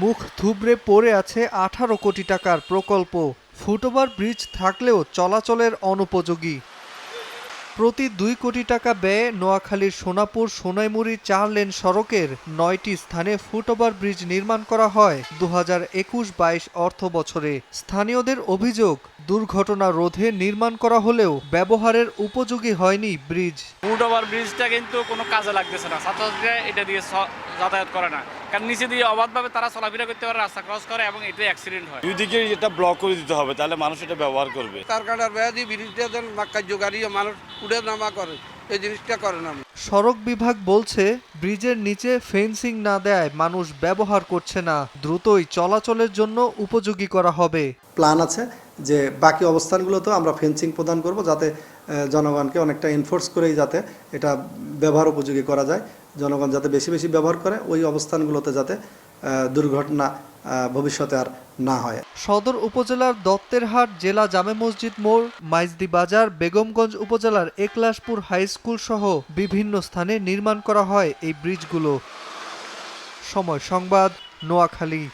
মুখ থুবড়ে পড়ে আছে 18 কোটি টাকার প্রকল্প। ফুটওভার ব্রিজ থাকলেও চলাচলের অনুপযোগী। প্রতি 2 কোটি টাকা ব্যয়ে নোয়াখালীর সোনাপুর সোনাইমুড়ি 4 লেন সড়কের 9টি স্থানে ফুটওভার ব্রিজ নির্মাণ করা হয় 2021-22 অর্থ বছরে। স্থানীয়দের অভিযোগ, দুর্ঘটনা রোধে নির্মাণ করা হলেও ব্যবহারের উপযোগী হয়নি ব্রিজ। ফুটওভার ব্রিজটা কিন্তু কোনো কাজে লাগতেছে না, ছাত্রছাত্রীরা এটা দিয়ে যাতায়াত করে না, কারণ নিচে দিয়ে অবাধভাবে তারা চলাফেরা করতে পারে, রাস্তা ক্রস করে এবং এতে অ্যাক্সিডেন্ট হয়। দুই দিকে এটা ব্লক করে দিতে হবে, তাহলে মানুষ এটা ব্যবহার করবে। তার কাটার ব্যাধি ব্রিজটা যেন কার্যকারী মানুষ উড়ে নামা করে, এই জিনিসটা করে না। সড়ক বিভাগ বলছে ব্রিজের নিচে ফেন্সিং না দেয় মানুষ ব্যবহার করছে না, দ্রুতই চলাচলের জন্য উপযোগী করা হবে। প্ল্যান আছে যে বাকি অবস্থানগুলোতেও আমরা ফেন্সিং প্রদান করব, যাতে জনগণকে অনেকটা এনফোর্স করেই যাতে এটা ব্যবহার উপযোগী করা যায়। জনগণ যাতে বেশি বেশি ব্যবহার করে, ওই অবস্থানগুলোতে যাতে দুর্ঘটনা ভবিষ্যতে আর না হয়। সদর উপজেলার দত্তেরহাট জেলা জামে মসজিদ মোড়, মাইজদি বাজার, বেগমগঞ্জ উপজেলার একলাশপুর হাই স্কুল সহ বিভিন্ন স্থানে নির্মাণ করা হয় এই ব্রিজগুলো। সময় সংবাদ, নোয়াখালী।